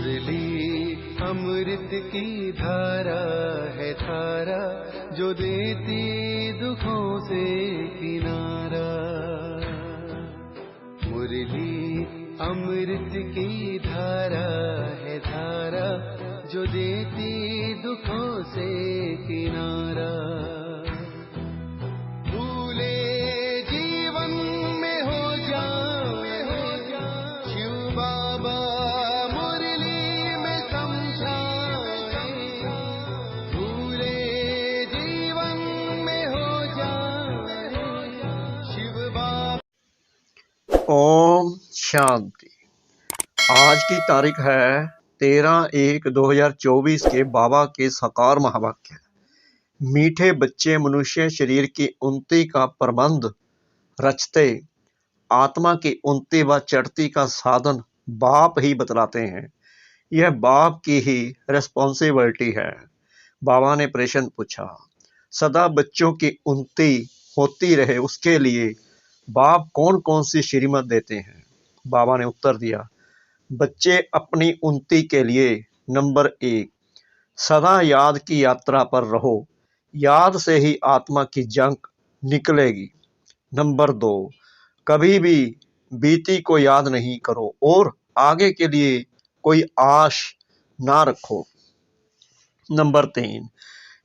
मुरली अमृत की धारा है धारा, जो देती दुखों से किनारा। मुरली अमृत की धारा है धारा, जो देती दुखों से किनारा। भूले जीवन में हो जाए शिव बाबा मुरली में समझाए। भूले जीवन में हो जाए शिव बाबा। ओम शांति। आज की तारीख है 13/1/2024 के बाबा के साकार महावाक्य। मीठे बच्चे मनुष्य शरीर की उन्नति का प्रबंध रचते, आत्मा की उन्नति व चढ़ती का साधन बाप ही बतलाते हैं। यह बाप की ही रिस्पॉन्सिबिलिटी है। बाबा ने प्रश्न पूछा, सदा बच्चों की उन्नति होती रहे उसके लिए बाप कौन कौन सी श्रीमत देते हैं? बाबा ने उत्तर दिया, बच्चे अपनी उन्नति के लिए नंबर 1 सदा याद की यात्रा पर रहो, याद से ही आत्मा की जंग निकलेगी। नंबर 2 कभी भी बीती को याद नहीं करो और आगे के लिए कोई आश ना रखो। नंबर 3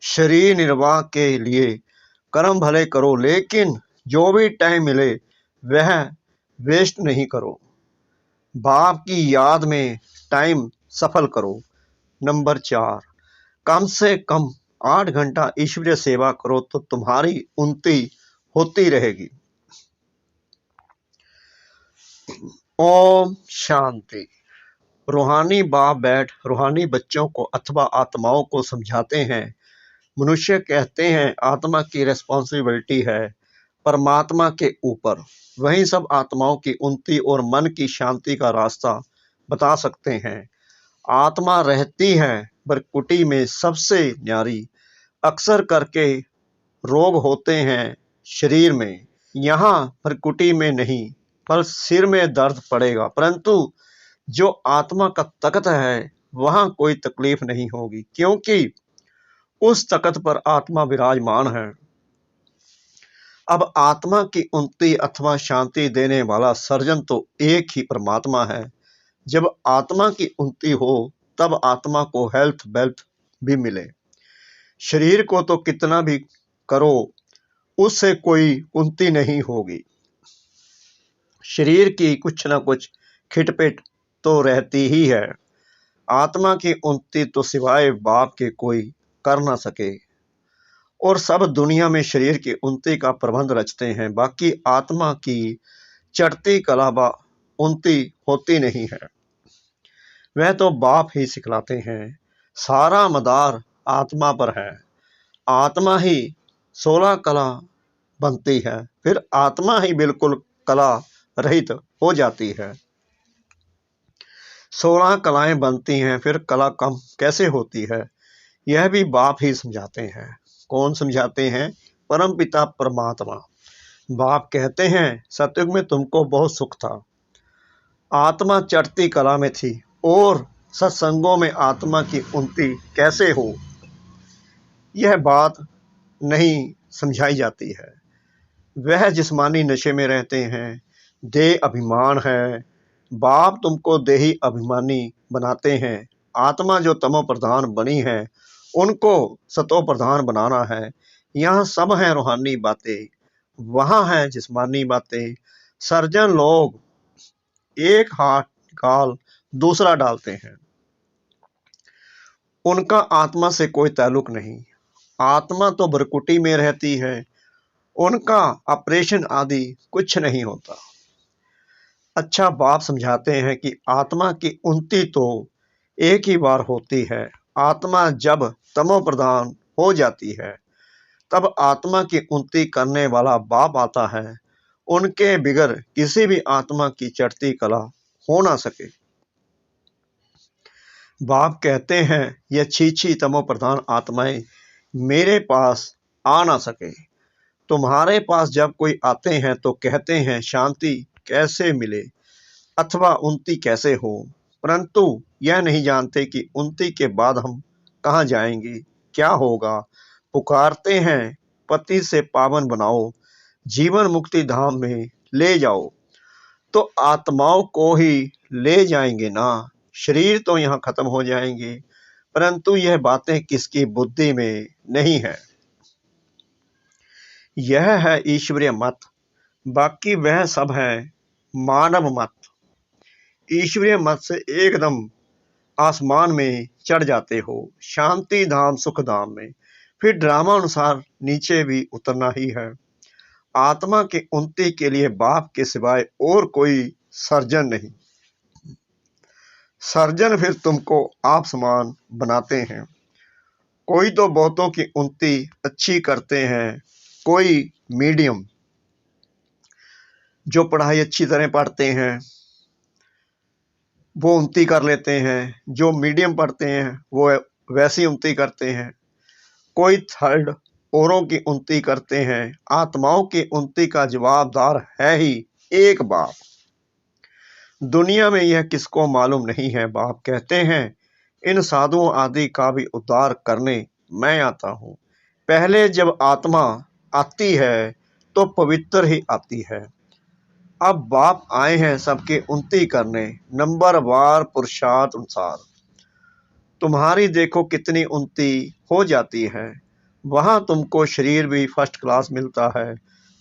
शरीर निर्वाह के लिए कर्म भले करो, लेकिन जो भी टाइम मिले वह वेस्ट नहीं करो। बाप की याद में टाइम सफल करो। नंबर 4 कम से कम 8 घंटा ईश्वरीय सेवा करो तो तुम्हारी उन्नति होती रहेगी। ओम शांति। रूहानी बाप बैठ रूहानी बच्चों को अथवा आत्माओं को समझाते हैं। मनुष्य कहते हैं आत्मा की रिस्पॉन्सिबिलिटी है परमात्मा के ऊपर, वहीं सब आत्माओं की उन्नति और मन की शांति का रास्ता बता सकते हैं। आत्मा रहती है बरकुटी में सबसे न्यारी, अक्सर करके रोग होते हैं शरीर में, यहाँ बरकुटी में नहीं पर सिर में दर्द पड़ेगा, परंतु जो आत्मा का तख्त है वहाँ कोई तकलीफ नहीं होगी, क्योंकि उस तख्त पर आत्मा विराजमान है। अब आत्मा की उन्नति अथवा शांति देने वाला सर्जन तो एक ही परमात्मा है। जब आत्मा की उन्नति हो तब आत्मा को हेल्थ वेल्थ भी मिले। शरीर को तो कितना भी करो उससे कोई उन्नति नहीं होगी। शरीर की कुछ ना कुछ खिटपिट तो रहती ही है। आत्मा की उन्नति तो सिवाय बाप के कोई कर ना सके, और सब दुनिया में शरीर की उन्नति का प्रबंध रचते हैं, बाकी आत्मा की चढ़ती कलाबा उन्नति होती नहीं है। वह तो बाप ही सिखलाते हैं। सारा मदार आत्मा पर है। आत्मा ही 16 कला बनती है, फिर आत्मा ही बिल्कुल कला रहित हो जाती है। 16 कलाएं बनती हैं, फिर कला कम कैसे होती है? यह भी बाप ही समझाते हैं। कौन समझाते हैं? परम पिता परमात्मा। बाप कहते हैं सतयुग में तुमको बहुत सुख था, आत्मा चढ़ती कला में थी, और सत्संगों में आत्मा की उन्नति कैसे हो यह बात नहीं समझाई जाती है। वह जिस्मानी नशे में रहते हैं, देह अभिमान है। बाप तुमको देही अभिमानी बनाते हैं। आत्मा जो तमो प्रधान बनी है उनको सतो प्रधान बनाना है। यहाँ सब है रूहानी बातें, वहाँ है जिस्मानी बातें। सर्जन लोग एक हाथ निकाल दूसरा डालते हैं, उनका आत्मा से कोई ताल्लुक नहीं। आत्मा तो बरकुटी में रहती है, उनका ऑपरेशन आदि कुछ नहीं होता। अच्छा, बाप समझाते हैं कि आत्मा की उन्नति तो एक ही बार होती है। आत्मा जब तमो प्रधान हो जाती है तब आत्मा की उन्नति करने वाला बाप आता है। उनके बिगर किसी भी आत्मा की चढ़ती कला हो ना सके। बाप कहते हैं यह छीछी तमो प्रधान आत्माएं मेरे पास आ ना सके। तुम्हारे पास जब कोई आते हैं तो कहते हैं शांति कैसे मिले अथवा उन्नति कैसे हो, परंतु यह नहीं जानते कि उन्नति के बाद हम कहाँ जाएंगे, क्या होगा। पुकारते हैं पति से पावन बनाओ, जीवन मुक्ति धाम में ले जाओ। तो आत्माओं को ही ले जाएंगे ना, शरीर तो यहाँ खत्म हो जाएंगे, परंतु यह बातें किसकी बुद्धि में नहीं है। यह है ईश्वरीय मत, बाकी वह सब है मानव मत। ईश्वरीय मत से एकदम आसमान में चढ़ जाते हो, शांति धाम सुख धाम में, फिर ड्रामा अनुसार नीचे भी उतरना ही है। आत्मा की उन्नति के लिए बाप के सिवाय और कोई सर्जन नहीं। सर्जन फिर तुमको आप समान बनाते हैं। कोई तो बहुतों की उन्नति अच्छी करते हैं, कोई मीडियम, जो पढ़ाई अच्छी तरह पढ़ते हैं वो उन्नति कर लेते हैं, जो मीडियम पढ़ते हैं वो वैसी उन्नति करते हैं। कोई थर्ड औरों की उन्नति करते हैं। आत्माओं की उन्नति का जवाबदार है ही एक बाप। दुनिया में यह किसको मालूम नहीं है। बाप कहते हैं इन साधुओं आदि का भी उद्धार करने मैं आता हूँ। पहले जब आत्मा आती है तो पवित्र ही आती है। अब बाप आए हैं सबकी उन्नति करने, नंबरवार पुरुषार्थ अनुसार। तुम्हारी देखो कितनी उन्नति हो जाती है। वहाँ तुमको शरीर भी फर्स्ट क्लास मिलता है।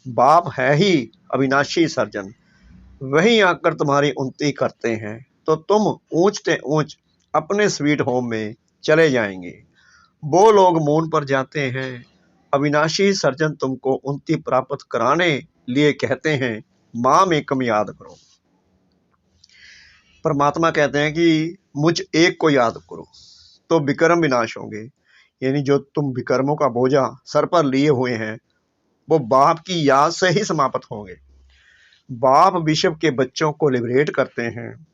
बाप है ही अविनाशी सर्जन, वहीं आकर तुम्हारी उन्नति करते हैं तो तुम ऊंचते ऊंच अपने स्वीट होम में चले जाएंगे। वो लोग मून पर जाते हैं। अविनाशी सर्जन तुमको उन्नति प्राप्त कराने लिए कहते हैं माम एकम याद करो। परमात्मा कहते हैं कि मुझ एक को याद करो तो विक्रम विनाश होंगे। यानी जो तुम विक्रमों का बोझा सर पर लिए हुए हैं वो बाप की याद से ही समाप्त होंगे। बाप विश्व के बच्चों को लिबरेट करते हैं।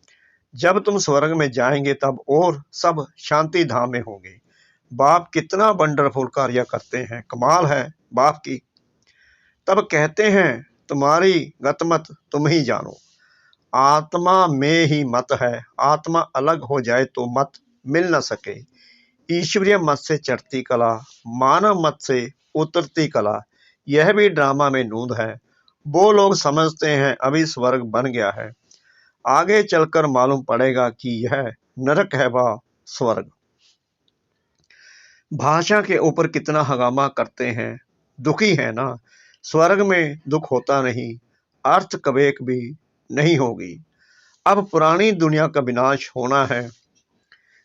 जब तुम स्वर्ग में जाएंगे तब और सब शांति धाम में होंगे। बाप कितना वंडरफुल कार्य करते हैं, कमाल है बाप की। तब कहते हैं तुम्हारी गतमत तुम ही जानो। आत्मा में ही मत है, आत्मा अलग हो जाए तो मत मिल न सके। ईश्वरीय मत से चढ़ती कला, मानव मत से उतरती कला, यह भी ड्रामा में नूंद है। वो लोग समझते हैं अभी स्वर्ग बन गया है, आगे चलकर मालूम पड़ेगा कि यह नरक है व स्वर्ग। भाषा के ऊपर कितना हंगामा करते हैं, दुखी है ना। स्वर्ग में दुख होता नहीं, अर्थ कवेक भी नहीं होगी। अब पुरानी दुनिया का विनाश होना है,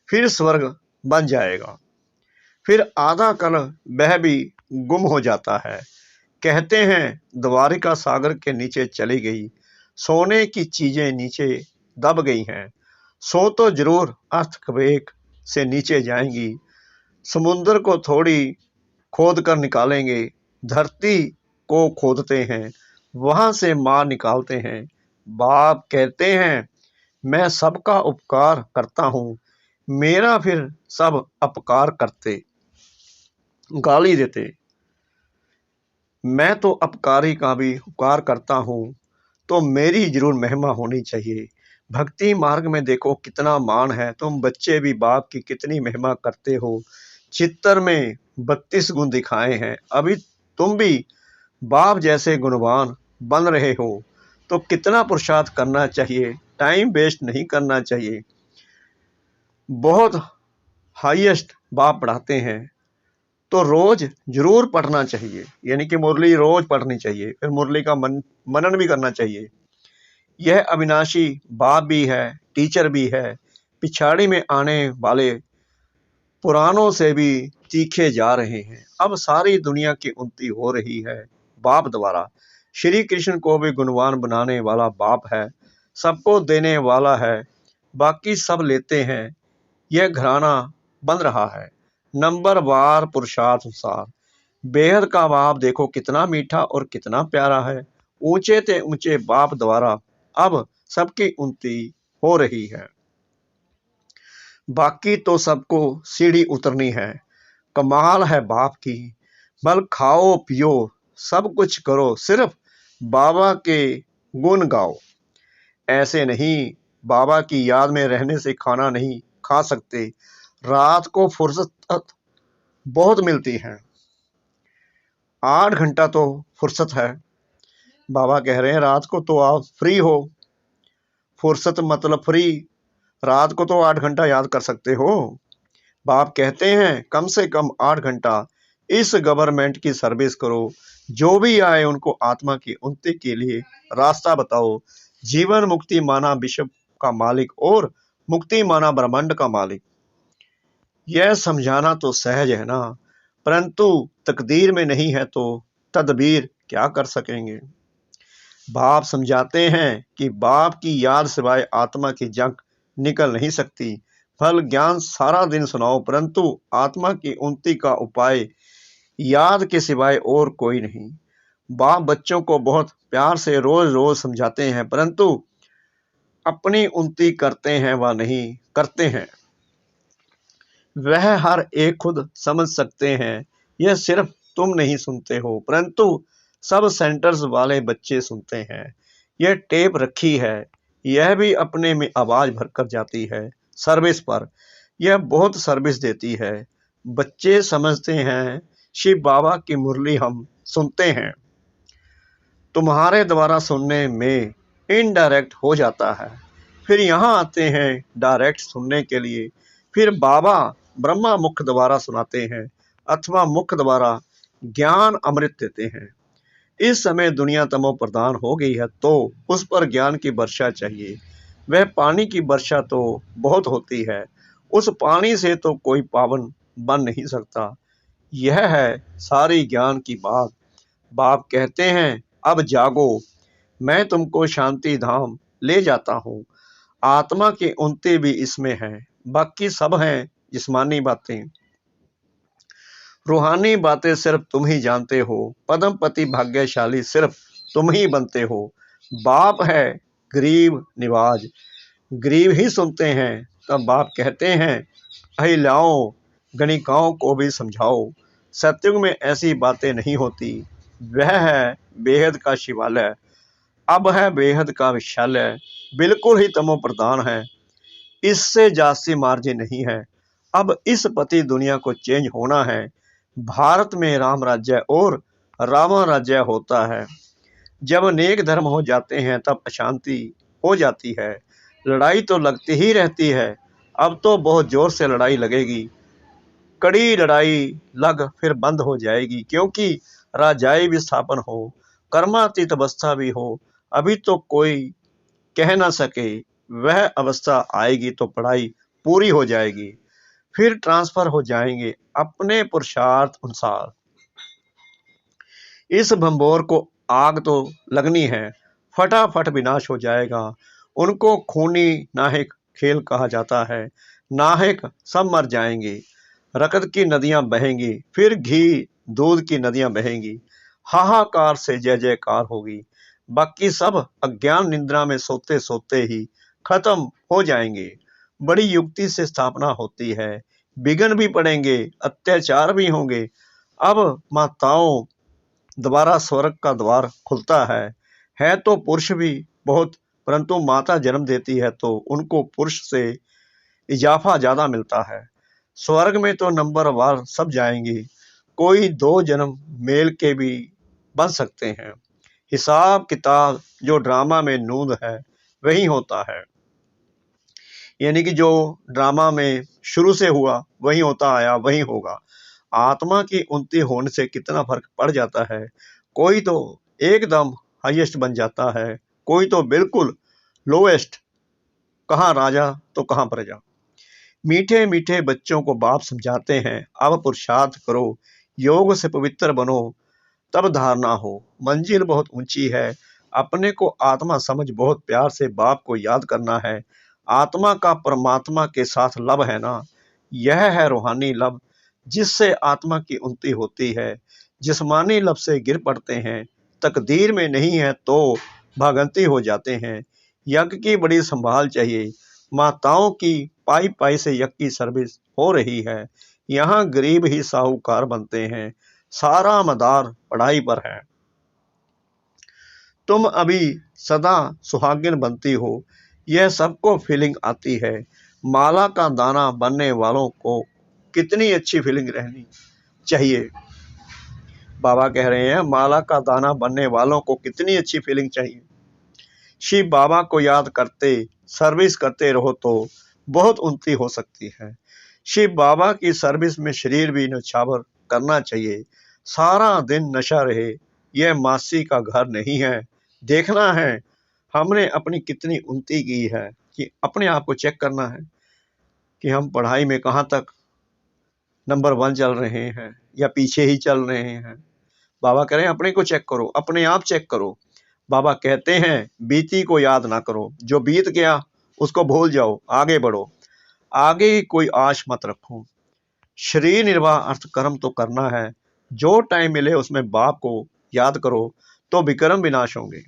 फिर स्वर्ग बन जाएगा। फिर आधा कल वह भी गुम हो जाता है। कहते हैं द्वारिका सागर के नीचे चली गई, सोने की चीजें नीचे दब गई हैं। सो तो जरूर अर्थक्वेक से नीचे जाएंगी। समुद्र को थोड़ी खोद कर निकालेंगे, धरती को खोदते हैं, वहां से मार निकालते हैं। बाप कहते हैं मैं सबका उपकार करता हूँ, मेरा फिर सब अपकार करते, गाली देते। मैं तो अपकारी का भी उपकार करता हूँ, तो मेरी जरूर महिमा होनी चाहिए। भक्ति मार्ग में देखो कितना मान है। तुम बच्चे भी बाप की कितनी महिमा करते हो। चित्तर में 32 गुण दिखाए हैं। अभी तुम भी बाप जैसे गुणवान बन रहे हो तो कितना पुरुषार्थ करना चाहिए, टाइम वेस्ट नहीं करना चाहिए। बहुत हाईएस्ट बाप पढ़ाते हैं तो रोज जरूर पढ़ना चाहिए, यानी कि मुरली रोज पढ़नी चाहिए, फिर मुरली का मनन भी करना चाहिए। यह अविनाशी बाप भी है, टीचर भी है, पिछाड़ी में आने वाले पुरानों से भी तीखे जा रहे हैं। अब सारी दुनिया की उन्नति हो रही है बाप द्वारा। श्री कृष्ण को भी गुणवान बनाने वाला बाप है, सबको देने वाला है, बाकी सब लेते हैं। यह घराना बन रहा है नंबर वार पुरुषार्थ अनुसार। बेहद का बाप देखो कितना मीठा और कितना प्यारा है। ऊंचे ते ऊंचे बाप द्वारा अब सबकी उन्नति हो रही है, बाकी तो सबको सीढ़ी उतरनी है। कमाल है बाप की। बल खाओ पियो सब कुछ करो, सिर्फ बाबा के गुण गाओ। ऐसे नहीं, बाबा की याद में रहने से खाना नहीं, खा सकते। रात को फुर्सत बहुत मिलती है, 8 घंटा तो फुर्सत है। बाबा कह रहे हैं रात को तो आप फ्री हो, फुर्सत मतलब फ्री, रात को तो 8 घंटा याद कर सकते हो। बाप कहते हैं कम से कम 8 घंटा इस गवर्नमेंट की सर्विस करो, जो भी आए उनको आत्मा की उन्नति के लिए रास्ता बताओ। जीवन मुक्ति माना विश्व का मालिक और मुक्ति माना ब्रह्मांड का मालिक। यह समझाना तो सहज है ना, परंतु तकदीर में नहीं है तो तदबीर क्या कर सकेंगे। बाप समझाते हैं कि बाप की याद सिवाय आत्मा की जंग निकल नहीं सकती। फल ज्ञान सारा दिन सुनाओ, परंतु आत्मा की उन्नति का उपाय याद के सिवाय और कोई नहीं। बाप बच्चों को बहुत प्यार से रोज रोज समझाते हैं, परंतु अपनी उन्नति करते हैं व नहीं करते हैं वह हर एक खुद समझ सकते हैं। यह सिर्फ तुम नहीं सुनते हो, परंतु सब सेंटर्स वाले बच्चे सुनते हैं। यह टेप रखी है, यह भी अपने में आवाज भरकर जाती है। सर्विस पर यह बहुत सर्विस देती है। बच्चे समझते हैं शिव बाबा की मुरली हम सुनते हैं। तुम्हारे द्वारा सुनने में इनडायरेक्ट हो जाता है, फिर यहाँ आते हैं डायरेक्ट सुनने के लिए। फिर बाबा ब्रह्मा मुख द्वारा सुनाते हैं अथवा मुख द्वारा ज्ञान अमृत देते हैं। इस समय दुनिया तमो प्रधान हो गई है, तो उस पर ज्ञान की वर्षा चाहिए। वह पानी की वर्षा तो बहुत होती है, उस पानी से तो कोई पावन बन नहीं सकता। यह है सारी ज्ञान की बात। बाप कहते हैं अब जागो, मैं तुमको शांति धाम ले जाता हूँ। आत्मा की उन्नति भी इसमें है, बाकी सब हैं जिस्मानी बातें। रूहानी बातें सिर्फ तुम ही जानते हो। पद्मपति भाग्यशाली सिर्फ तुम ही बनते हो। बाप है गरीब निवाज, गरीब ही सुनते हैं। तब बाप कहते हैं अहिल्याओं गणिकाओं को भी समझाओ, सत्युग में ऐसी बातें नहीं होती। वह है बेहद का शिवालय, अब है बेहद का विशालय, बिल्कुल ही तमो प्रधान है, इससे जास्ती मार्जिन नहीं है। अब इस पति दुनिया को चेंज होना है। भारत में राम राज्य और रावण राज्य होता है। जब नेक धर्म हो जाते हैं तब अशांति हो जाती है। लड़ाई तो लगती ही रहती है, अब तो बहुत जोर से लड़ाई लगेगी। कड़ी लड़ाई लग फिर बंद हो जाएगी, क्योंकि राजाई विस्थापन हो, कर्मातीत अवस्था भी हो। अभी तो कोई कह ना सके, वह अवस्था आएगी तो पढ़ाई पूरी हो जाएगी, फिर ट्रांसफर हो जाएंगे अपने पुरुषार्थ अनुसार। इस भंबोर को आग तो लगनी है, फटाफट विनाश हो जाएगा। उनको खूनी नाहक खेल कहा जाता है। नाहक सब मर जाएंगे, रक्त की नदियां बहेंगी, फिर घी दूध की नदियां बहेंगी। हाहाकार से जय जयकार होगी। बाकी सब अज्ञान निद्रा में सोते सोते ही खत्म हो जाएंगे। बड़ी युक्ति से स्थापना होती है, विघ्न भी पड़ेंगे, अत्याचार भी होंगे। अब माताओं द्वारा स्वर्ग का द्वार खुलता है तो पुरुष भी बहुत, परंतु माता जन्म देती है तो उनको पुरुष से इजाफा ज्यादा मिलता है। स्वर्ग में तो नंबर वार सब जाएंगे, कोई 2 जन्म मेल के भी बन सकते हैं। हिसाब किताब जो ड्रामा में नूंद है वही होता है, यानी कि जो ड्रामा में शुरू से हुआ वही होता आया वही होगा। आत्मा की उन्नति होने से कितना फर्क पड़ जाता है। कोई तो एकदम हाईएस्ट बन जाता है, कोई तो बिल्कुल लोएस्ट, कहाँ राजा तो कहाँ प्रजा। मीठे मीठे बच्चों को बाप समझाते हैं अब पुरुषार्थ करो, योग से पवित्र बनो, तब धारणा हो। मंजिल बहुत ऊंची है, अपने को आत्मा समझ बहुत प्यार से बाप को याद करना है। आत्मा का परमात्मा के साथ लब है ना, यह है रूहानी लब, जिससे आत्मा की उन्नति होती है। जिस्मानी लब से गिर पड़ते हैं, तकदीर में नहीं है तो भागंती हो जाते हैं। यज्ञ की बड़ी संभाल चाहिए। माताओं की पाई पाई से यज्ञ की सर्विस हो रही है। यहाँ गरीब ही साहूकार बनते हैं, सारा मदार पढ़ाई पर है। तुम अभी सदा सुहागिन बनती हो, यह सबको फीलिंग आती है। माला का दाना बनने वालों को कितनी अच्छी फीलिंग रहनी चाहिए। बाबा कह रहे हैं माला का दाना बनने वालों को कितनी अच्छी फीलिंग चाहिए। शिव बाबा को याद करते सर्विस करते रहो तो बहुत उन्नति हो सकती है। शिव बाबा की सर्विस में शरीर भी नछावर करना चाहिए। सारा दिन नशा रहे, यह मासी का घर नहीं है। देखना है हमने अपनी कितनी उन्नति की है, कि अपने आप को चेक करना है कि हम पढ़ाई में कहाँ तक नंबर 1 चल रहे हैं या पीछे ही चल रहे हैं। बाबा कह रहे हैं अपने को चेक करो, अपने आप चेक करो। बाबा कहते हैं बीती को याद ना करो, जो बीत गया उसको भूल जाओ, आगे बढ़ो, आगे की कोई आश मत रखो। शरीर निर्वाह अर्थ कर्म तो करना है, जो टाइम मिले उसमें बाप को याद करो तो विक्रम विनाश होंगे।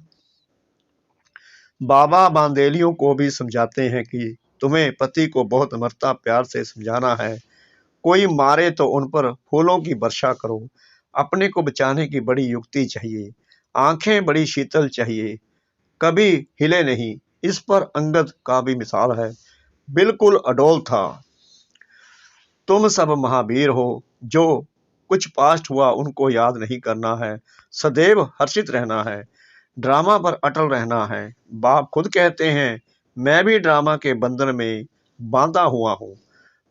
बाबा बांदेलियों को भी समझाते हैं कि तुम्हें पति को बहुत अमरता प्यार से समझाना है। कोई मारे तो उन पर फूलों की वर्षा करो। अपने को बचाने की बड़ी युक्ति चाहिए, आंखें बड़ी शीतल चाहिए, कभी हिले नहीं। इस पर अंगद का भी मिसाल है, बिल्कुल अडोल था। तुम सब महावीर हो, जो कुछ पास्ट हुआ उनको याद नहीं करना है, सदैव हर्षित रहना है, ड्रामा पर अटल रहना है। बाप खुद कहते हैं मैं भी ड्रामा के बंधन में बांधा हुआ हूँ,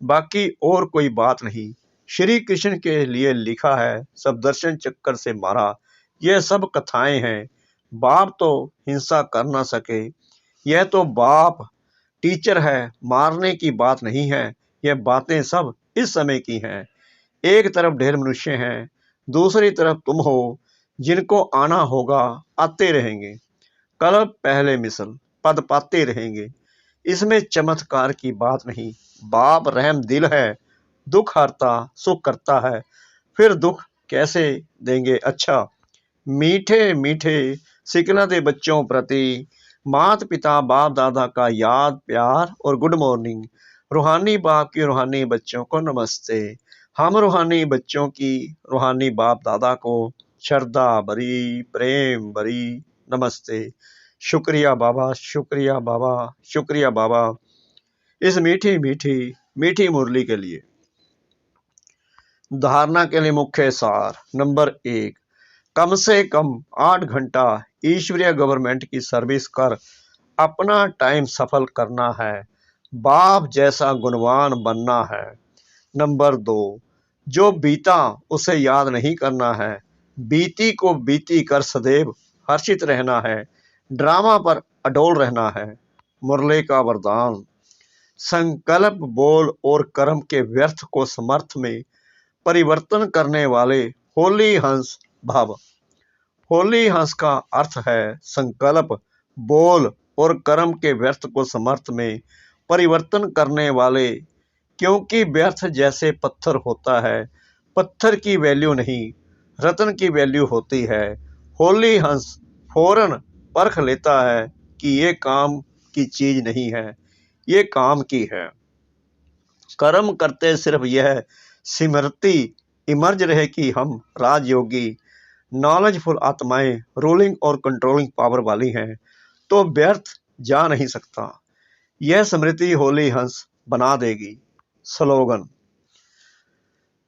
बाकी और कोई बात नहीं। श्री कृष्ण के लिए लिखा है सब दर्शन चक्कर से मारा, यह सब कथाएं हैं। बाप तो हिंसा कर ना सके, यह तो बाप टीचर है, मारने की बात नहीं है। यह बातें सब इस समय की हैं। एक तरफ ढेर मनुष्य हैं, दूसरी तरफ तुम हो, जिनको आना होगा आते रहेंगे। कल पहले मिसल पद पाते रहेंगे, इसमें चमत्कार की बात नहीं। बाप रहम दिल है, दुख हरता सुख करता है, फिर दुख कैसे देंगे अच्छा। मीठे मीठे सिकना दे बच्चों प्रति माता पिता बाप दादा का याद प्यार और गुड मॉर्निंग। रूहानी बाप की रूहानी बच्चों को नमस्ते। हम रूहानी बच्चों की रूहानी बाप दादा को श्रद्धा भरी प्रेम भरी नमस्ते। शुक्रिया बाबा, शुक्रिया बाबा, शुक्रिया बाबा इस मीठी मीठी मीठी मुरली के लिए। धारणा के लिए मुख्य सार नंबर 1, कम से कम 8 घंटा ईश्वरीय गवर्नमेंट की सर्विस कर अपना टाइम सफल करना है, बाप जैसा गुणवान बनना है। नंबर 2, जो बीता उसे याद नहीं करना है, बीती को बीती कर सदैव हर्षित रहना है, ड्रामा पर अडोल रहना है। मुरली का वरदान, संकल्प बोल और कर्म के व्यर्थ को समर्थ में परिवर्तन करने वाले होली हंस भव। होली हंस का अर्थ है संकल्प बोल और कर्म के व्यर्थ को समर्थ में परिवर्तन करने वाले, क्योंकि व्यर्थ जैसे पत्थर होता है, पत्थर की वैल्यू नहीं रत्न की वैल्यू होती है। होली हंस फौरन परख लेता है कि ये काम की चीज नहीं है, ये काम की है। कर्म करते सिर्फ यह स्मृति इमर्ज रहे कि हम राजयोगी नॉलेजफुल आत्माएं रूलिंग और कंट्रोलिंग पावर वाली हैं, तो व्यर्थ जा नहीं सकता। यह स्मृति होली हंस बना देगी। स्लोगन,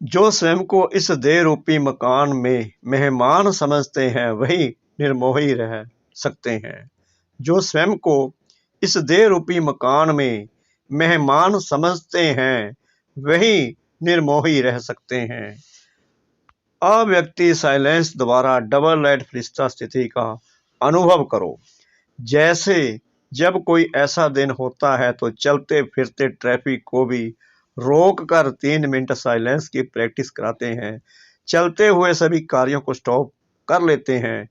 जो स्वयं को इस देह रूपी मकान में मेहमान समझते हैं वही निर्मोही रह सकते हैं। जो स्वयं को इस देह रूपी मकान में मेहमान समझते हैं वही निर्मोही रह सकते हैं। अव्यक्ति साइलेंस द्वारा डबल लाइट फरिश्ता स्थिति का अनुभव करो। जैसे जब कोई ऐसा दिन होता है तो चलते फिरते ट्रैफिक को भी रोक कर 3 मिनट साइलेंस की प्रैक्टिस कराते हैं, चलते हुए सभी कार्यों को स्टॉप कर लेते हैं।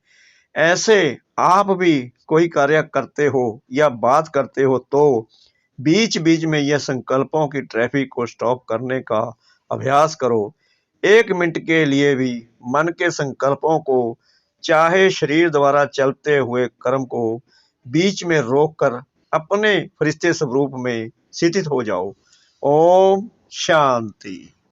ऐसे आप भी कोई कार्य करते हो या बात करते हो तो बीच बीच में यह संकल्पों की ट्रैफिक को स्टॉप करने का अभ्यास करो। 1 मिनट के लिए भी मन के संकल्पों को, चाहे शरीर द्वारा चलते हुए कर्म को बीच में रोककर अपने फरिश्ते स्वरूप में स्थित हो जाओ। ओम शांति।